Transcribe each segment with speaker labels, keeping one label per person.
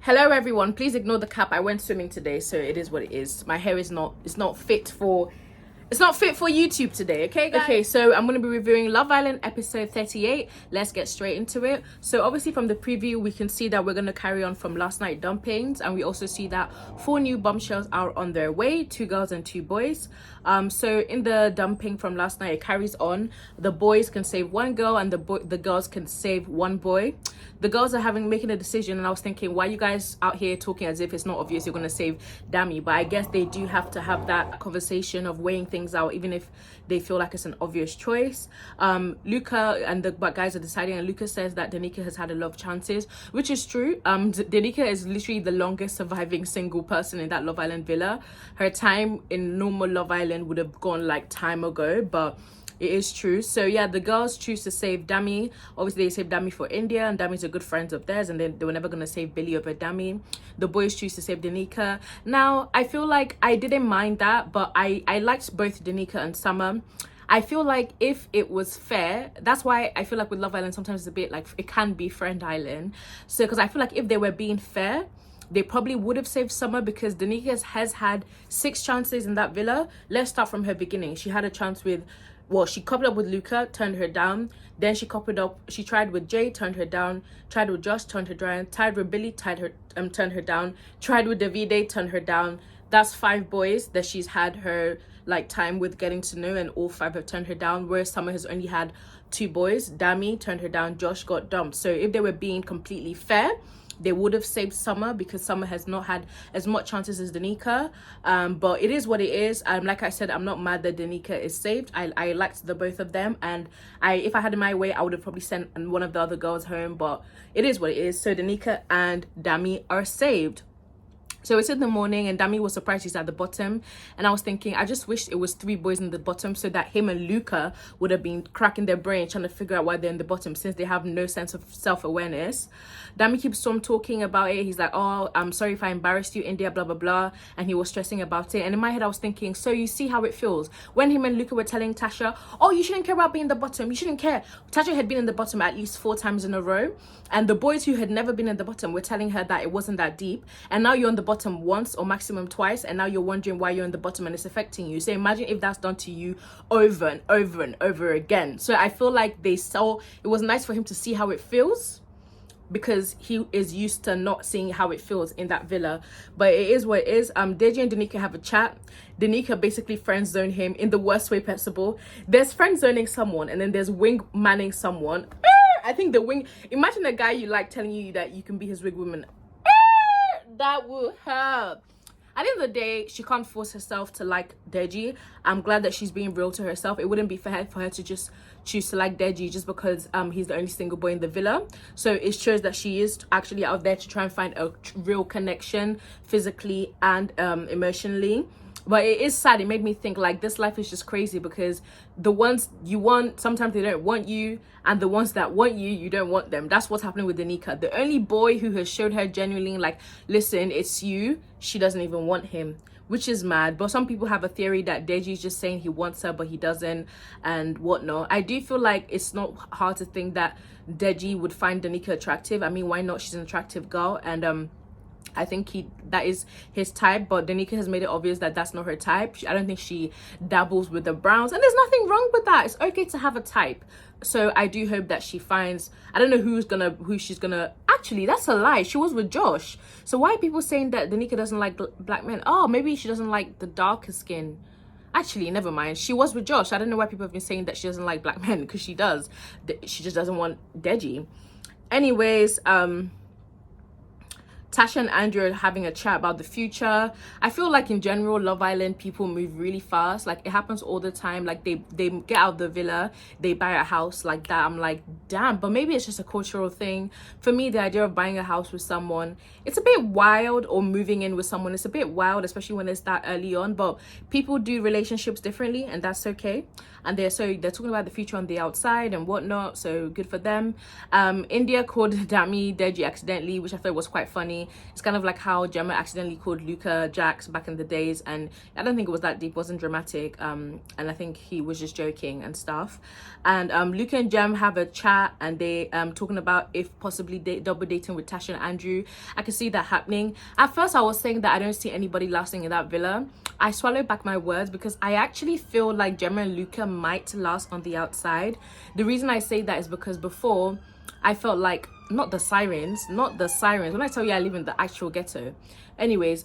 Speaker 1: Hello everyone, please ignore the cap. I went swimming today, so it is what it is. My hair is not fit for YouTube today, okay guys? Okay, so I'm going to be reviewing Love Island episode 38. Let's get straight into it. So obviously from the preview, we can see that we're going to carry on from last night dumpings, and we also see that 4 new bombshells are on their way, 2 girls and 2 boys. So in the dumping from last night, it carries on. The boys can save 1 girl and the girls can save 1 boy. The girls are making a decision, and I was thinking, why are you guys out here talking as if it's not obvious you're going to save Dami? But I guess they do have to have that conversation of weighing things out, even if they feel like it's an obvious choice. Luca and the guys are deciding, and Luca says that Danica has had a lot of chances, which is true. Danica is literally the longest surviving single person in that Love Island villa. Her time in normal Love Island would have gone like time ago, but it is true. So yeah, the girls choose to save Dami. Obviously they save Dami for India, and Dami's a good friend of theirs, and they were never going to save Billy over Dami. The boys choose to save Danica. Now I feel like I didn't mind that, but I liked both Danica and Summer. I feel like if it was fair, that's why I feel like with Love Island sometimes it's a bit like it can be Friend Island. So because I feel like if they were being fair, they probably would have saved Summer, because Danica has had 6 chances in that villa. Let's start from her beginning. She had a chance with, well, she coupled up with Luca, turned her down. Then she tried with Jay, turned her down. Tried with Josh, turned her down. Tried with Billy, turned her down. Tried with Davide, turned her down. That's 5 boys that she's had her like time with getting to know, and all 5 have turned her down, whereas Summer has only had 2 boys. Dami turned her down, Josh got dumped. So if they were being completely fair, they would have saved Summer, because Summer has not had as much chances as Danica. But it is what it is. Like I said, I'm not mad that Danica is saved. I liked the both of them, and if I had it my way, I would have probably sent one of the other girls home, but it is what it is. So Danica and Dami are saved. So it's in the morning, and Dami was surprised she's at the bottom, and I was thinking, I just wish it was 3 boys in the bottom, so that him and Luca would have been cracking their brain trying to figure out why they're in the bottom, since they have no sense of self-awareness. Dami keeps on talking about it. He's like, oh, I'm sorry if I embarrassed you, India, blah blah blah, and he was stressing about it. And in my head I was thinking, so you see how it feels when him and Luca were telling Tasha, oh, you shouldn't care about being in the bottom, you shouldn't care. Tasha had been in the bottom at least 4 times in a row, and the boys who had never been in the bottom were telling her that it wasn't that deep, and now you're on the bottom once or maximum twice, and now you're wondering why you're in the bottom and it's affecting you. So imagine if that's done to you over and over and over again. So I feel like it was nice for him to see how it feels, because he is used to not seeing how it feels in that villa. But it is what it is. Deji and Danica have a chat. Danica basically friend zone him in the worst way possible. There's friend zoning someone, and then there's wing manning someone. I think imagine a guy you like telling you that you can be his wig woman. That would hurt. At the end of the day, she can't force herself to like Deji. I'm glad that she's being real to herself. It wouldn't be fair for her to just choose to like Deji just because he's the only single boy in the villa. So it shows that she is actually out there to try and find a real connection physically and emotionally. But it is sad. It made me think, like, this life is just crazy, because the ones you want, sometimes they don't want you, and the ones that want you, you don't want them. That's what's happening with Danica. The only boy who has showed her genuinely, like, listen, it's you, she doesn't even want him, which is mad. But some people have a theory that Deji is just saying he wants her, but he doesn't, and whatnot. I do feel like it's not hard to think that Deji would find Danica attractive. I mean, why not? She's an attractive girl, and I think that is his type, but Danica has made it obvious that that's not her type. I don't think she dabbles with the browns, and there's nothing wrong with that. It's okay to have a type. So I do hope that she finds, I don't know who she's gonna, actually that's a lie, she was with Josh. So why are people saying that Danica doesn't like black men? Oh, maybe she doesn't like the darker skin. Actually, never mind, she was with Josh. I don't know why people have been saying that she doesn't like black men, because she does. She just doesn't want Deji. Anyways, Tasha and Andrew are having a chat about the future. I feel like in general, Love Island people move really fast. Like, it happens all the time. Like, they get out of the villa, they buy a house like that. I'm like, damn. But maybe it's just a cultural thing. For me, the idea of buying a house with someone, it's a bit wild, or moving in with someone, it's a bit wild, especially when it's that early on. But people do relationships differently, and that's okay. And they're talking about the future on the outside and whatnot, so good for them. India called Dami Deji accidentally, which I thought was quite funny. funny. It's kind of like how Gemma accidentally called Luca Jax back in the days, and I don't think it was that deep, wasn't dramatic, and I think he was just joking and stuff. And Luca and Gem have a chat, and they talking about if possibly double dating with Tasha and Andrew. I can see that happening. At first I was saying that I don't see anybody lasting in that villa. I swallowed back my words because I actually feel like Gemma and Luca might last on the outside. The reason I say that is because before I felt like not the sirens. When I tell you I live in the actual ghetto. Anyways,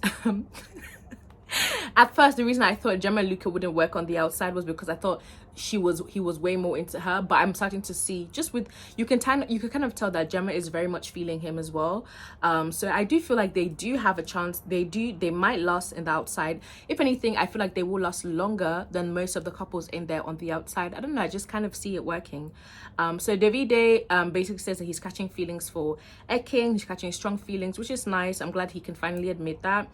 Speaker 1: at first the reason I thought Gemma and Luca wouldn't work on the outside was because I thought he was way more into her. But I'm starting to see, just with, you can kind of tell that Gemma is very much feeling him as well. So I do feel like they do have a chance. They might last in the outside. If anything, I feel like they will last longer than most of the couples in there on the outside. I don't know, I just kind of see it working. So Davide basically says that he's catching feelings for Ekin. He's catching strong feelings, which is nice. I'm glad he can finally admit that.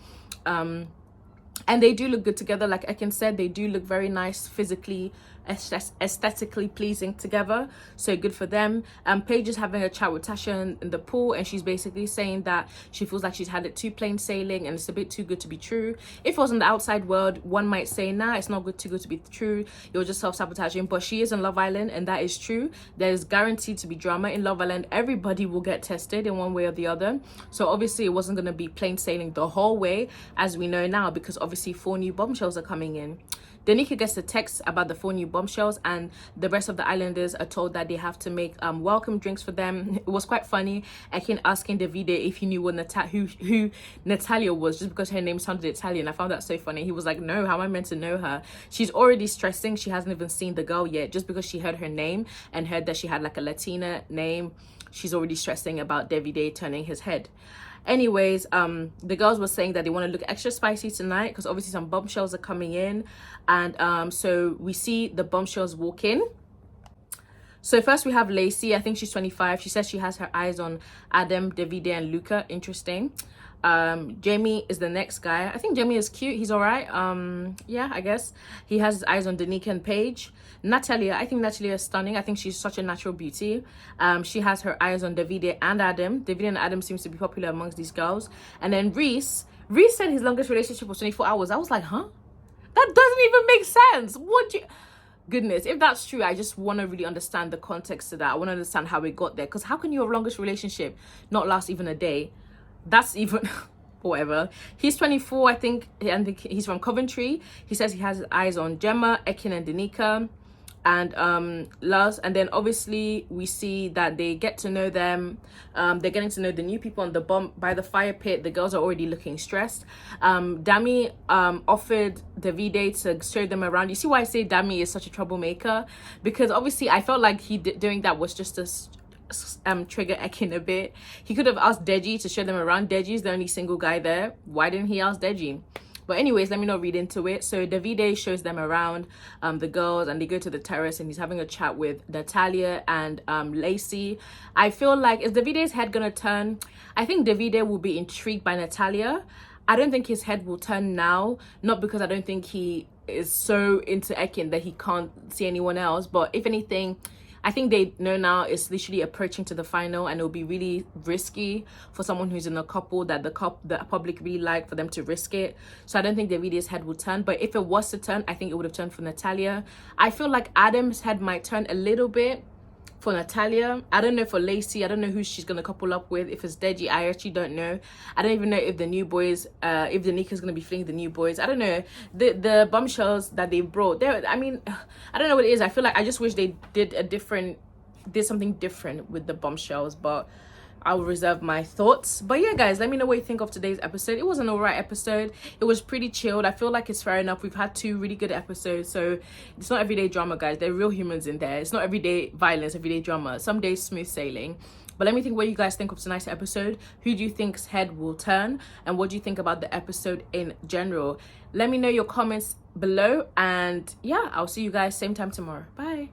Speaker 1: And they do look good together. Like Ekin said, they do look very nice physically, aesthetically pleasing together. So good for them. Paige is having a chat with Tasha in the pool, and she's basically saying that she feels like she's had it too plain sailing and it's a bit too good to be true. If it was in the outside world, one might say, nah, it's not too good to be true. You're just self-sabotaging. But she is in Love Island, and that is true. There's guaranteed to be drama in Love Island. Everybody will get tested in one way or the other. So obviously it wasn't going to be plain sailing the whole way, as we know now, because obviously 4 new bombshells are coming in. Danica gets a text about the 4 new bombshells, and the rest of the islanders are told that they have to make welcome drinks for them. It was quite funny. Ekin asking Davide if he knew who Natalia was, just because her name sounded Italian. I found that so funny. He was like, no, how am I meant to know her? She's already stressing. She hasn't even seen the girl yet. Just because she heard her name and heard that she had like a Latina name, she's already stressing about Davide turning his head. Anyways, the girls were saying that they want to look extra spicy tonight because obviously some bombshells are coming in. And so we see the bombshells walk in. So first we have Lacey. I think she's 25. She says she has her eyes on Adam, Davide, and Luca. Interesting. Jamie is the next guy. I think Jamie is cute. He's all right. Yeah, I guess. He has his eyes on Danica and Paige. Natalia, I think Natalia is stunning. I think she's such a natural beauty. She has her eyes on Davide and Adam. Davide and Adam seems to be popular amongst these girls. And then Reese said his longest relationship was 24 hours. I was like, huh? That doesn't even make sense. Goodness, if that's true, I just want to really understand the context to that. I want to understand how it got there. Because how can your longest relationship not last even a day? That's even whatever. He's 24, I think, and he's from Coventry. He says he has his eyes on Gemma, Ekin, and Danica, and Lars. And then obviously we see that they get to know them. They're getting to know the new people on the by the fire pit. The girls are already looking stressed. Dami offered Davide to show them around. You see why I say Dami is such a troublemaker? Because obviously I felt like doing that was just a trigger Ekin a bit. He could have asked Deji to show them around. Deji's the only single guy there. Why didn't he ask Deji? But anyways, let me not read into it. So Davide shows them around, the girls, and they go to the terrace, and he's having a chat with Natalia and Lacey. I feel like, is Davide's head gonna turn? I think Davide will be intrigued by Natalia. I don't think his head will turn now, not because I don't think he is so into Ekin that he can't see anyone else, but if anything, I think they know now it's literally approaching to the final, and it'll be really risky for someone who's in a couple that the public really like, for them to risk it. So I don't think Davide's head will turn, but if it was to turn, I think it would have turned for Natalia. I feel like Adam's head might turn a little bit for Natalia. I don't know for Lacey. I don't know who she's gonna couple up with. If it's Deji, I actually don't know. I don't even know if the new boys, if Danica's gonna be feeling the new boys. I don't know. The bombshells that they brought there, I mean, I don't know what it is. I feel like I just wish they did something different with the bombshells, but I'll reserve my thoughts. But yeah, guys, let me know what you think of today's episode. It was an alright episode. It was pretty chilled. I feel like it's fair enough. We've had 2 really good episodes, so it's not everyday drama, guys. There are real humans in there. It's not everyday violence, everyday drama. Some days smooth sailing. But let me think what you guys think of tonight's episode. Who do you think's head will turn, and what do you think about the episode in general? Let me know your comments below, and yeah, I'll see you guys same time tomorrow. Bye.